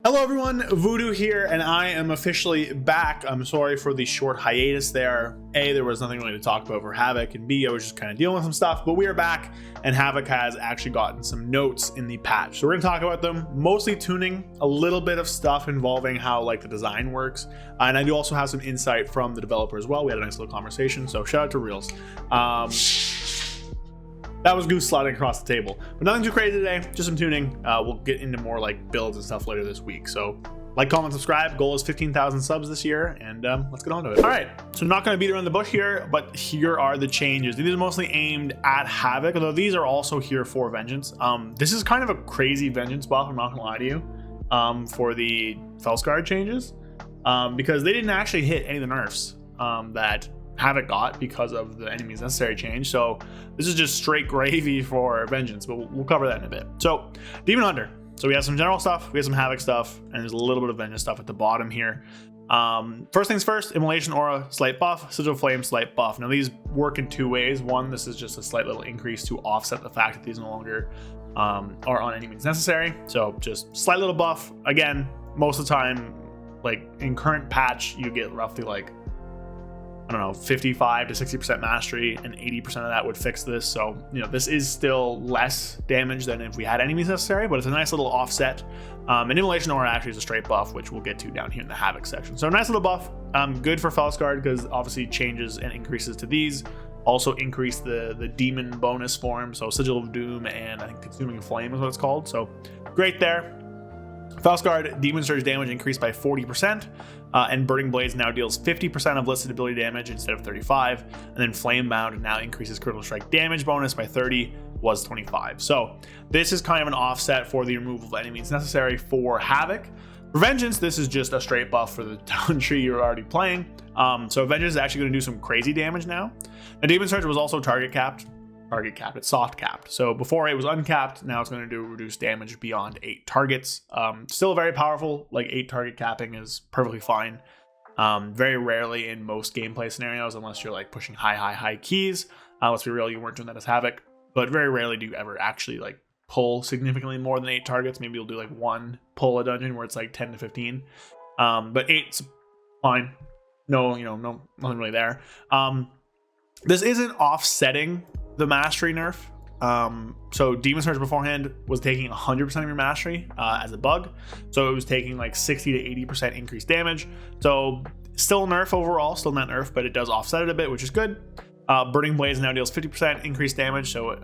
Hello everyone, Voodoo here, and I am officially back. I'm sorry for the short hiatus there. A, there was nothing really to talk about for Havoc, and B, I was just kind of dealing with some stuff, but we are back, and Havoc has actually gotten some notes in the patch. So we're going to talk about them, mostly tuning, a little bit of stuff involving how like the design works, and I do also have some insight from the developer as well. We had a nice little conversation, so shout out to Reels. That was Goose sliding across the table. But nothing too crazy today, just some tuning. We'll get into more like builds and stuff later this week. So like, comment, subscribe. Goal is 15,000 subs this year, and let's get on to it. All right, so not going to beat around the bush here, but here are the changes. These are mostly aimed at Havoc, although these are also here for Vengeance. This is kind of a crazy Vengeance buff, I'm not going to lie to you, for the Felskard changes, because they didn't actually hit any of the nerfs that Havoc got because of the enemies necessary change. So this is just straight gravy for Vengeance, but we'll cover that in a bit. So Demon Hunter. So we have some general stuff, we have some Havoc stuff, and there's a little bit of Vengeance stuff at the bottom here. First things first, Immolation Aura, slight buff, Sigil Flame, slight buff. Now these work in two ways. One, this is just a slight little increase to offset the fact that these no longer are on any means necessary. So just slight little buff. Again, most of the time, like in current patch, you get roughly like, I don't know, 55 to 60% mastery, and 80% of that would fix this. So, you know, this is still less damage than if we had enemies necessary, but it's a nice little offset. And Immolation Aura actually is a straight buff, which we'll get to down here in the Havoc section. So nice little buff, good for Felskard because obviously changes and increases to these. Also increase the demon bonus form, so Sigil of Doom and I think Consuming Flame is what it's called. So great there. Felskard, Demon Surge damage increased by 40%, and Burning Blades now deals 50% of listed ability damage instead of 35, and then Flamebound now increases critical strike damage bonus by 30, was 25. So this is kind of an offset for the removal of enemies necessary for Havoc. For Vengeance, this is just a straight buff for the talent tree you're already playing. So Vengeance is actually going to do some crazy damage now. Now Demon Surge was also target capped, it's soft capped. So before it was uncapped, now it's going to do reduced damage beyond 8 targets. Still very powerful, like 8 target capping is perfectly fine. Very rarely in most gameplay scenarios, unless you're like pushing high keys. Let's be real, you weren't doing that as Havoc, but very rarely do you ever actually like pull significantly more than 8 targets. Maybe you'll do like one pull a dungeon where it's like 10 to 15. But 8's fine. No, nothing really there. This isn't offsetting the mastery nerf. So Demon Surge beforehand was taking 100% of your mastery as a bug. So it was taking like 60 to 80% increased damage. So still a nerf overall, still not nerf, but it does offset it a bit, which is good. Burning Blades now deals 50% increased damage. So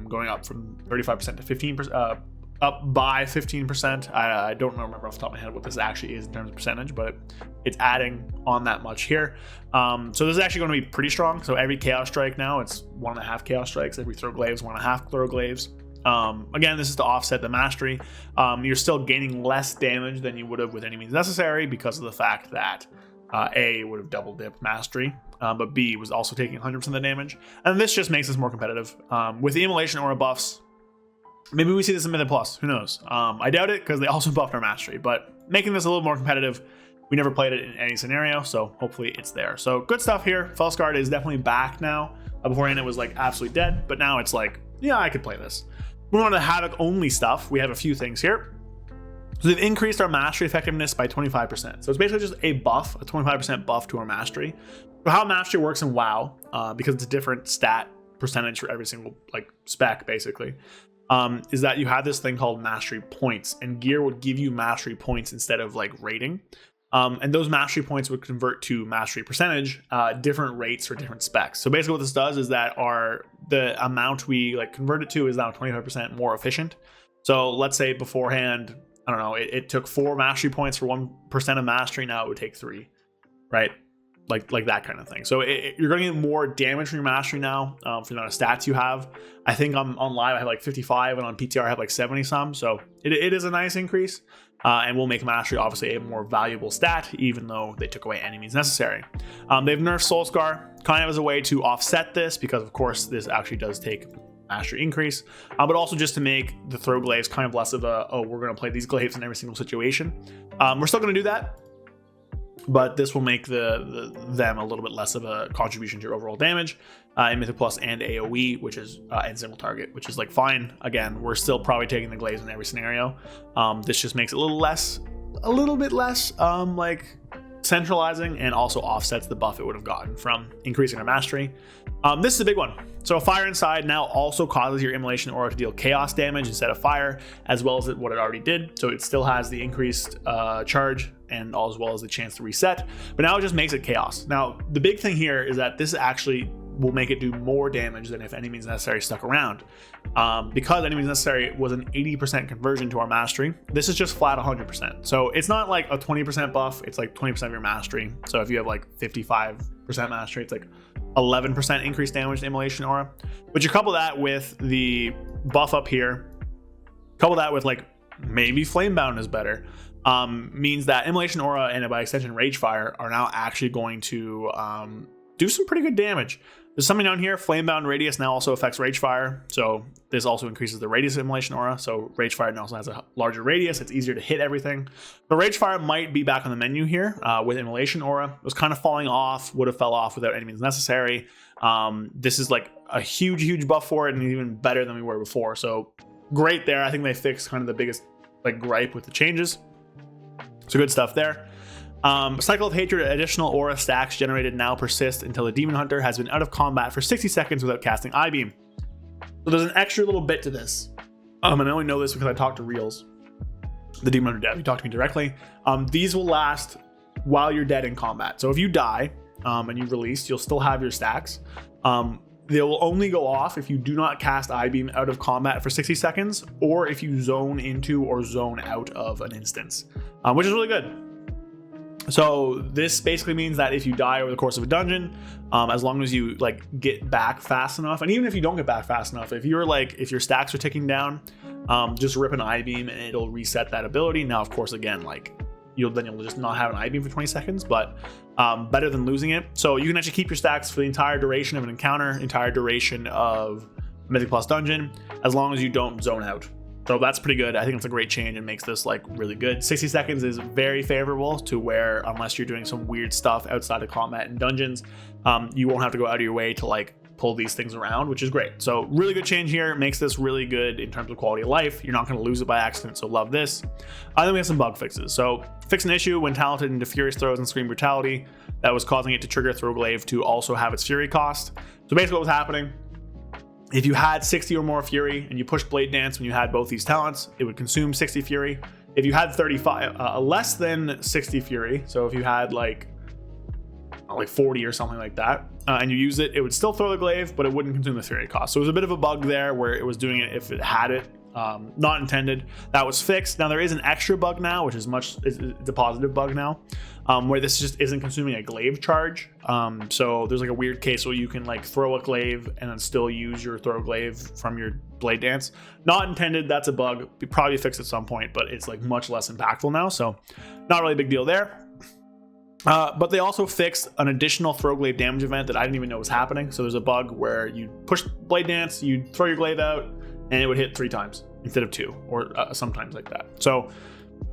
going up from 35% to 15%, up by 15%. I don't remember off the top of my head what this actually is in terms of percentage, but it's adding on that much here. So this is actually going to be pretty strong. So every Chaos Strike now, it's 1.5 Chaos Strikes. Every Throw Glaives, 1.5 Throw Glaives. Again, this is to offset the mastery. You're still gaining less damage than you would have with any means necessary because of the fact that A would have double dipped mastery, but B was also taking 100% of the damage. And this just makes this more competitive. With the Immolation Aura buffs, maybe we see this in Mythic Plus, who knows? I doubt it because they also buffed our mastery, but making this a little more competitive. We never played it in any scenario, so hopefully it's there. So good stuff here. Felskard is definitely back now. Beforehand it was like absolutely dead, but now it's like, yeah, I could play this. Moving on to Havoc only stuff, we have a few things here. So they've increased our mastery effectiveness by 25%. So it's basically just a buff, a 25% buff to our mastery. So how mastery works in WoW, because it's a different stat percentage for every single like spec basically, is that you have this thing called mastery points, and gear would give you mastery points instead of like rating. And those mastery points would convert to mastery percentage, different rates for different specs. So basically what this does is that the amount we like convert it to is now 25% more efficient. So let's say beforehand, I don't know, it took 4 mastery points for 1% of mastery. Now it would take 3, right? Like that kind of thing. So you're going to get more damage from your mastery now for the amount of stats you have. I think on live I have like 55, and on PTR I have like 70 some. So it is a nice increase, and will make mastery obviously a more valuable stat, even though they took away enemies necessary. They've nerfed Soul Scar kind of as a way to offset this, because of course this actually does take mastery increase, but also just to make the Throw Glaives kind of less of a, oh, we're going to play these glaives in every single situation. We're still going to do that, but this will make them a little bit less of a contribution to your overall damage in Mythic Plus and AoE, which is and single target, which is like fine. Again, we're still probably taking the glaives in every scenario. This just makes it a little less a little bit less like centralizing, and also offsets the buff it would have gotten from increasing our mastery. This is a big one. So Fire Inside now also causes your Immolation Aura to deal chaos damage instead of fire, as well as what it already did. So it still has the increased charge and as well as the chance to reset, but now it just makes it chaos. Now the big thing here is that this actually will make it do more damage than if Any Means Necessary stuck around. Because Any Means Necessary was an 80% conversion to our mastery, this is just flat 100%. So it's not like a 20% buff, it's like 20% of your mastery. So if you have like 55% mastery, it's like 11% increased damage to Immolation Aura. But you couple that with the buff up here, couple that with like maybe Flamebound is better, means that Immolation Aura and by extension Ragefire are now actually going to do some pretty good damage. There's something down here, Flamebound Radius now also affects Ragefire, so this also increases the radius of Immolation Aura, so Ragefire now also has a larger radius, it's easier to hit everything. So Ragefire might be back on the menu here with Immolation Aura. It was kind of falling off, would have fell off without Any Means Necessary. This is like a huge buff for it, and even better than we were before, so great there. I think they fixed kind of the biggest like gripe with the changes, so good stuff there. Cycle of Hatred, additional aura stacks generated now persist until the Demon Hunter has been out of combat for 60 seconds without casting I-Beam. So there's an extra little bit to this. And I only know this because I talked to Reels, the Demon Hunter dev. He talked to me directly. These will last while you're dead in combat. So if you die and you release, you'll still have your stacks. They will only go off if you do not cast I-Beam out of combat for 60 seconds, or if you zone into or zone out of an instance, which is really good. So this basically means that if you die over the course of a dungeon, as long as you like get back fast enough, and even if you don't get back fast enough, if your stacks are ticking down, just rip an I-Beam and it'll reset that ability. Now, of course, again, like you'll just not have an I-Beam for 20 seconds, but better than losing it. So you can actually keep your stacks for the entire duration of an encounter, entire duration of Mythic Plus dungeon, as long as you don't zone out. So that's pretty good. I think it's a great change and makes this like really good. 60 seconds is very favorable to where, unless you're doing some weird stuff outside of combat and dungeons, you won't have to go out of your way to like pull these things around, which is great. So really good change here. Makes this really good in terms of quality of life. You're not going to lose it by accident, so love this. Then we have some bug fixes. So fix an issue when talented into Furious Throws and Scream Brutality that was causing it to trigger Throwglaive to also have its Fury cost. So basically what was happening, if you had 60 or more Fury and you pushed Blade Dance when you had both these talents, it would consume 60 Fury. If you had 35, less than 60 Fury, so if you had like 40 or something like that, and you use it, it would still throw the glaive, but it wouldn't consume the Fury cost. So it was a bit of a bug there where it was doing it if it had it, not intended. That was fixed. Now there is an extra bug now, which is it's a positive bug now, where this just isn't consuming a glaive charge. So there's like a weird case where you can like throw a glaive and then still use your throw glaive from your Blade Dance. Not intended. That's a bug. We probably fixed at some point, but it's like much less impactful now. So not really a big deal there. But they also fixed an additional throw glaive damage event that I didn't even know was happening. So there's a bug where you push Blade Dance, you throw your glaive out, and it would hit 3 times instead of 2, or sometimes like that. So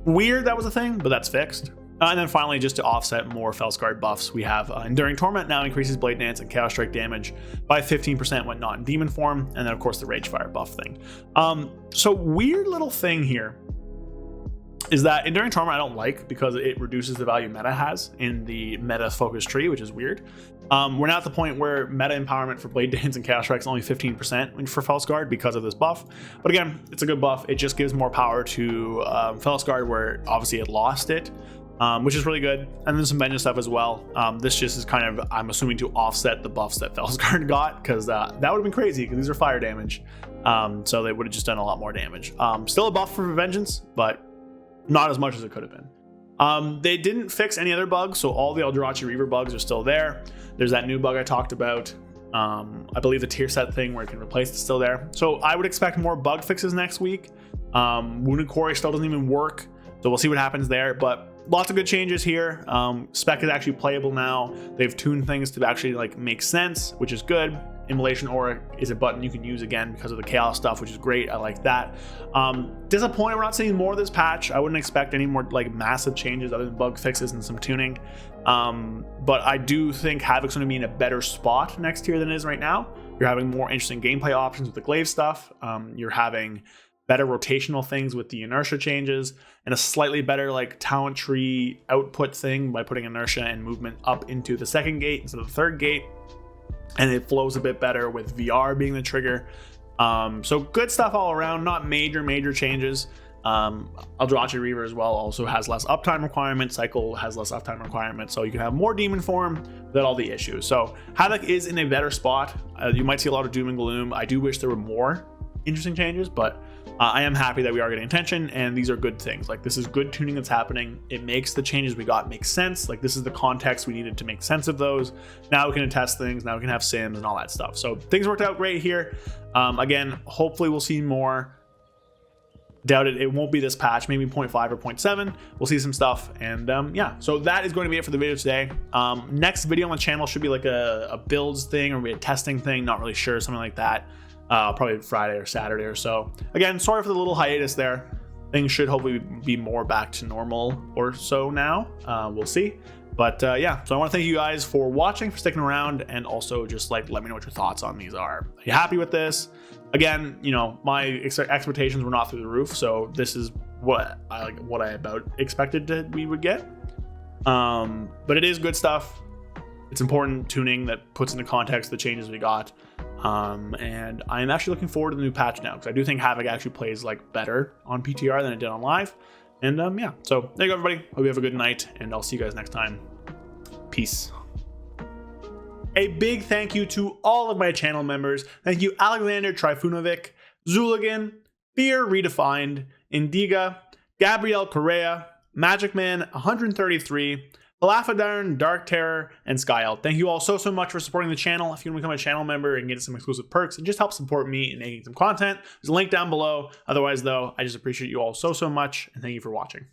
weird that was a thing, but that's fixed. And then finally, just to offset more Felsguard buffs, we have Enduring Torment now increases Blade Dance and Chaos Strike damage by 15% when not in demon form, and then of course the Ragefire buff thing. So weird little thing here is that Enduring Torment I don't like because it reduces the value meta has in the meta focus tree, which is weird. We're now at the point where meta empowerment for Blade Dance and Chaos Strike is only 15% for Felsguard because of this buff. But again, it's a good buff. It just gives more power to Felsguard, where obviously it lost it, which is really good. And then some vengeance stuff as well. This just is kind of, I'm assuming, to offset the buffs that Felsguard got, because that would have been crazy because these are fire damage. So they would have just done a lot more damage. Still a buff for vengeance, but not as much as it could have been. They didn't fix any other bugs, so all the Eldrazi Reaver bugs are still there. There's that new bug I talked about. I believe the tier set thing where it can replace is still there. So I would expect more bug fixes next week. Wounded Quarry still doesn't even work, so we'll see what happens there. But lots of good changes here. Spec is actually playable now. They've tuned things to actually like make sense, which is good. Immolation Aura is a button you can use again because of the chaos stuff, which is great. I like that. Disappointed we're not seeing more of this patch. I wouldn't expect any more like massive changes other than bug fixes and some tuning. But I do think Havoc's going to be in a better spot next year than it is right now. You're having more interesting gameplay options with the glaive stuff. You're having better rotational things with the inertia changes, and a slightly better like talent tree output thing by putting inertia and movement up into the second gate instead of the third gate. And it flows a bit better with VR being the trigger. So good stuff all around, not major changes. Eldrazi Reaver as well also has less uptime requirements. Cycle has less uptime requirements, so you can have more demon form without all the issues. So Havoc is in a better spot. You might see a lot of doom and gloom. I do wish there were more interesting changes, but I am happy that we are getting attention, and these are good things. Like, this is good tuning that's happening. It makes the changes we got make sense. Like, this is the context we needed to make sense of those. Now we can test things. Now we can have sims and all that stuff. So things worked out great here. Again, hopefully we'll see more. Doubt it won't be this patch, maybe 0.5 or 0.7. We'll see some stuff. And yeah, so that is going to be it for the video today. Next video on the channel should be like a builds thing or maybe a testing thing, not really sure, something like that. Probably Friday or Saturday or so. Again, sorry for the little hiatus there. Things should hopefully be more back to normal or so now. We'll see. But yeah, so I want to thank you guys for watching, for sticking around, and also just like let me know what your thoughts on these are. Are you happy with this? Again, you know, my expectations were not through the roof, so this is what I about expected we would get. But it is good stuff. It's important tuning that puts into context the changes we got. And I'm actually looking forward to the new patch now, because I do think Havoc actually plays like better on PTR than it did on live. And yeah, so there you go, everybody. Hope you have a good night, and I'll see you guys next time. Peace. A big thank you to all of my channel members. Thank you, Alexander Trifunovic, Zuligan, Fear Redefined, Indiga, Gabrielle Correa, Magic Man 133, Falafadarn, Dark Terror, and Skyelt. Thank you all so much for supporting the channel. If you want to become a channel member and get some exclusive perks and just help support me in making some content, there's a link down below. Otherwise, though, I just appreciate you all so much, and thank you for watching.